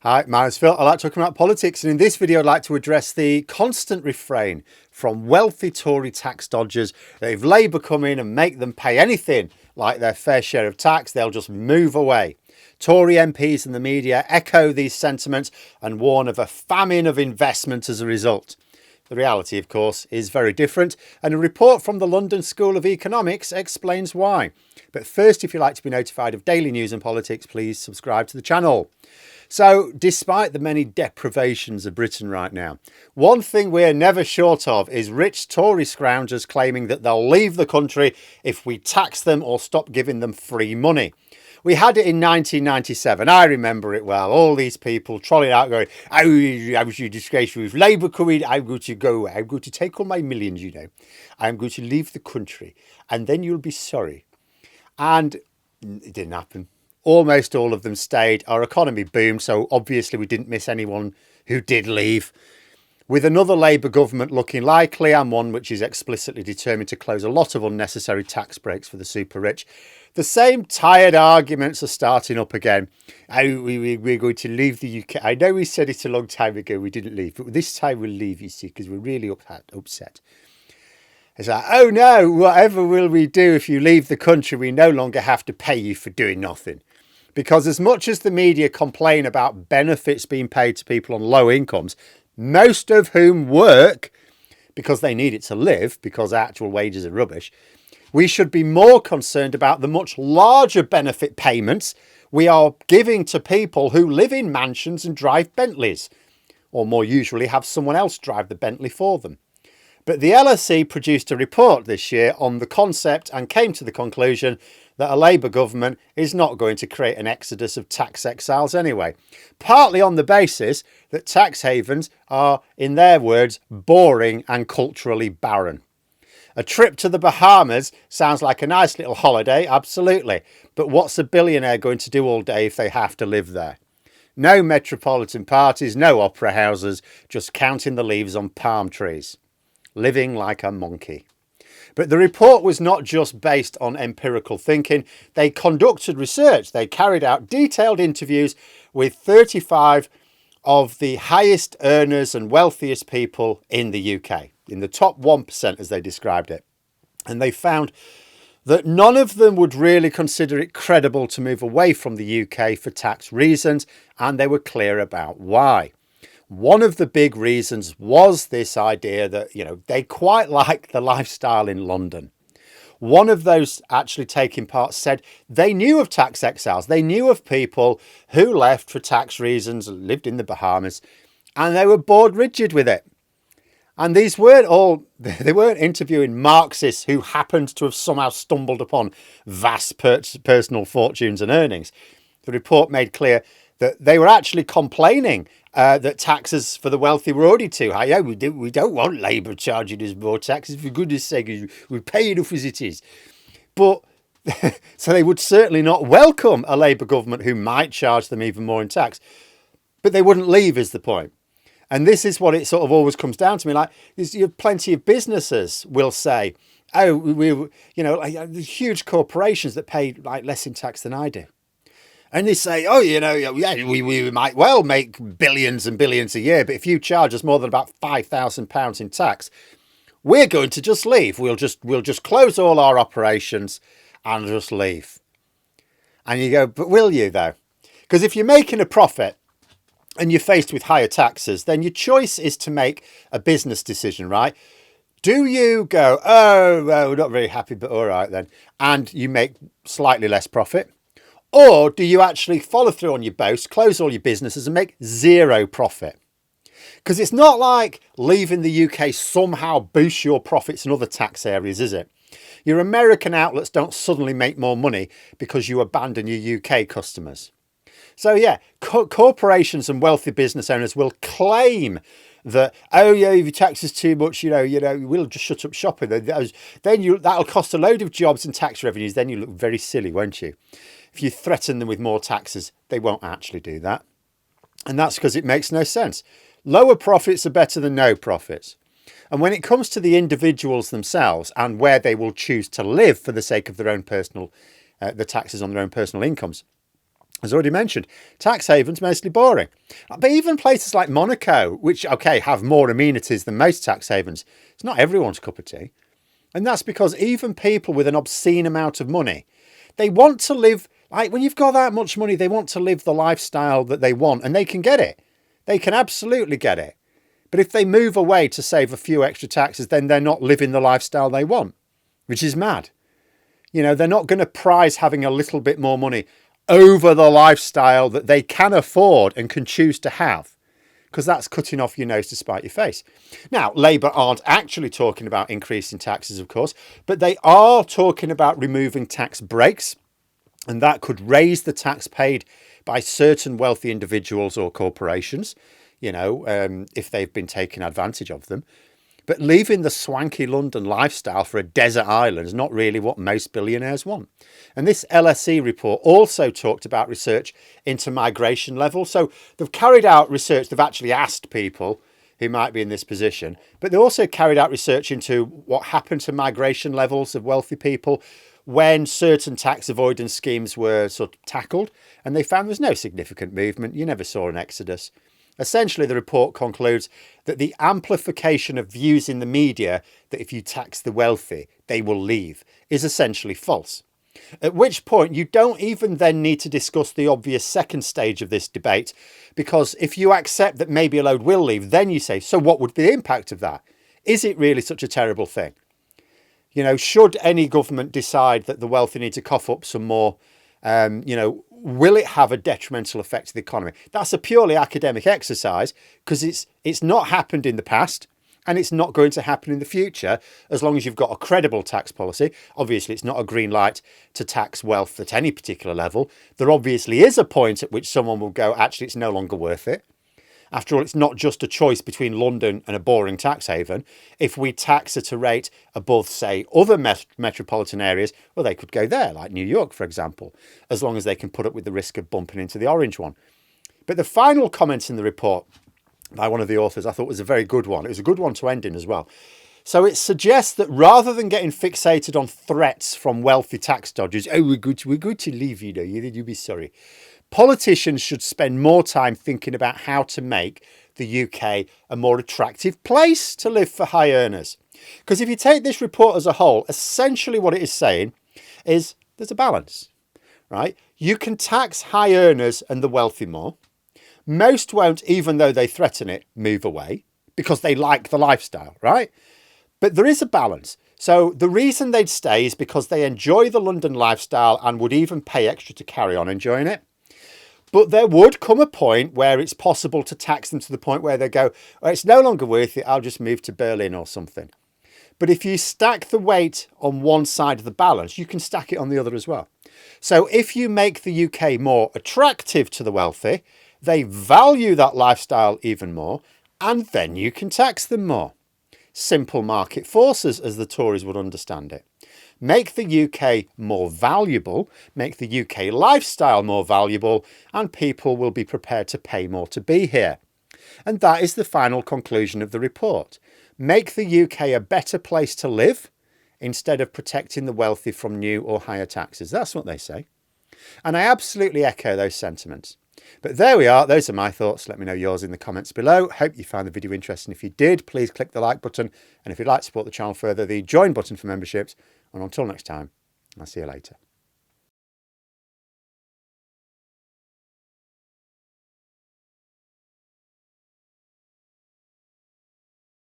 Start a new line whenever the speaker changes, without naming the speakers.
Hi, my name's Phil. I like talking about politics, and in this video I'd like to address the constant refrain from wealthy Tory tax dodgers that if Labour come in and make them pay anything like their fair share of tax, they'll just move away. Tory MPs and the media echo these sentiments and warn of a famine of investment as a result. The reality, of course, is very different, and a report from the London School of Economics explains why. But first, if you'd like to be notified of daily news and politics, please subscribe to the channel. So, despite the many deprivations of Britain right now, one thing we're never short of is rich Tory scroungers claiming that they'll leave the country if we tax them or stop giving them free money. We had it in 1997. I remember it well. All these people trolling out going, I was disgraceful. If Labour come in, I'm going to go. I'm going to take all my millions, I'm going to leave the country and then you'll be sorry. And it didn't happen. Almost all of them stayed. Our economy boomed, so obviously we didn't miss anyone who did leave. With another Labour government looking likely, and one which is explicitly determined to close a lot of unnecessary tax breaks for the super rich, the same tired arguments are starting up again. We're going to leave the UK. I know we said it a long time ago we didn't leave, but this time we'll leave, you see, because we're really upset. It's like, oh no, whatever will we do if you leave the country? We no longer have to pay you for doing nothing. Because as much as the media complain about benefits being paid to people on low incomes, most of whom work because they need it to live, because actual wages are rubbish, we should be more concerned about the much larger benefit payments we are giving to people who live in mansions and drive Bentleys, or more usually have someone else drive the Bentley for them. But the LSE produced a report this year on the concept and came to the conclusion that a Labour government is not going to create an exodus of tax exiles anyway, partly on the basis that tax havens are, in their words, boring and culturally barren. A trip to the Bahamas sounds like a nice little holiday, absolutely, but what's a billionaire going to do all day if they have to live there? No metropolitan parties, no opera houses, just counting the leaves on palm trees. Living like a monkey. But the report was not just based on empirical thinking. They conducted research. They carried out detailed interviews with 35 of the highest earners and wealthiest people in the UK, in the top 1%, as they described it. And they found that none of them would really consider it credible to move away from the UK for tax reasons, and they were clear about why. One of the big reasons was this idea that, they quite like the lifestyle in London. One of those actually taking part said they knew of tax exiles. They knew of people who left for tax reasons, lived in the Bahamas, and they were bored rigid with it. And these they weren't interviewing Marxists who happened to have somehow stumbled upon vast personal fortunes and earnings. The report made clear that they were actually complaining that taxes for the wealthy were already too high. Yeah, we don't want Labour charging us more taxes. For goodness sake, we pay enough as it is. But so they would certainly not welcome a Labour government who might charge them even more in tax. But they wouldn't leave, is the point. And this is what it sort of always comes down to me. Like, plenty of businesses will say, oh, huge corporations that pay like less in tax than I do. And they say, oh, we might well make billions and billions a year, but if you charge us more than about £5,000 in tax, we're going to just leave. We'll just close all our operations and just leave. And you go, but will you though? Because if you're making a profit and you're faced with higher taxes, then your choice is to make a business decision, right? Do you go, oh, well, we're not very happy, but all right then, and you make slightly less profit? Or do you actually follow through on your boast, close all your businesses and make zero profit? Because it's not like leaving the UK somehow boosts your profits in other tax areas, is it? Your American outlets don't suddenly make more money because you abandon your UK customers. So yeah, corporations and wealthy business owners will claim that, oh yeah, if you tax us too much, we'll just shut up shop. Then that'll cost a load of jobs and tax revenues. Then you look very silly, won't you? If you threaten them with more taxes, they won't actually do that. And that's because it makes no sense. Lower profits are better than no profits. And when it comes to the individuals themselves and where they will choose to live for the sake of their own personal, the taxes on their own personal incomes, As already mentioned, tax havens mostly boring. But even places like Monaco, which, okay, have more amenities than most tax havens, it's not everyone's cup of tea. And that's because even people with an obscene amount of money, they want to live, like when you've got that much money, they want to live the lifestyle that they want, and they can get it. They can absolutely get it. But if they move away to save a few extra taxes, then they're not living the lifestyle they want, which is mad. You know, they're not going to prize having a little bit more money over the lifestyle that they can afford and can choose to have, because that's cutting off your nose to spite your face. Now, Labour aren't actually talking about increasing taxes, of course, but they are talking about removing tax breaks, and that could raise the tax paid by certain wealthy individuals or corporations, you know, if they've been taking advantage of them. But leaving the swanky London lifestyle for a desert island is not really what most billionaires want. And this LSE report also talked about research into migration levels. So they've carried out research, they've actually asked people who might be in this position, but they also carried out research into what happened to migration levels of wealthy people when certain tax avoidance schemes were sort of tackled. And they found there's no significant movement. You never saw an exodus. Essentially, the report concludes that the amplification of views in the media that if you tax the wealthy, they will leave is essentially false. At which point you don't even then need to discuss the obvious second stage of this debate, because if you accept that maybe a load will leave, then you say, so what would be the impact of that? Is it really such a terrible thing? You know, should any government decide that the wealthy need to cough up some more, will it have a detrimental effect to the economy? That's a purely academic exercise, because it's not happened in the past and it's not going to happen in the future as long as you've got a credible tax policy. Obviously, it's not a green light to tax wealth at any particular level. There obviously is a point at which someone will go, actually, it's no longer worth it. After all, it's not just a choice between London and a boring tax haven. If we tax at a rate above, say, other metropolitan areas, well, they could go there, like New York, for example, as long as they can put up with the risk of bumping into the orange one. But the final comment in the report by one of the authors I thought was a very good one. It was a good one to end in as well. So it suggests that rather than getting fixated on threats from wealthy tax dodgers, oh, we're going to leave, you'll be sorry. Politicians should spend more time thinking about how to make the UK a more attractive place to live for high earners. Because if you take this report as a whole, essentially what it is saying is there's a balance, right? You can tax high earners and the wealthy more. Most won't, even though they threaten it, move away because they like the lifestyle, right? But there is a balance. So the reason they'd stay is because they enjoy the London lifestyle and would even pay extra to carry on enjoying it. But there would come a point where it's possible to tax them to the point where they go, oh, it's no longer worth it, I'll just move to Berlin or something. But if you stack the weight on one side of the balance, you can stack it on the other as well. So if you make the UK more attractive to the wealthy, they value that lifestyle even more, and then you can tax them more. Simple market forces, as the Tories would understand it. Make the UK more valuable, make the UK lifestyle more valuable, and people will be prepared to pay more to be here. And that is the final conclusion of the report. Make the UK a better place to live instead of protecting the wealthy from new or higher taxes. That's what they say. And I absolutely echo those sentiments. But there we are. Those are my thoughts. Let me know yours in the comments below. Hope you found the video interesting. If you did, please click the like button. And if you'd like to support the channel further, the join button for memberships. And until next time, I'll see you later.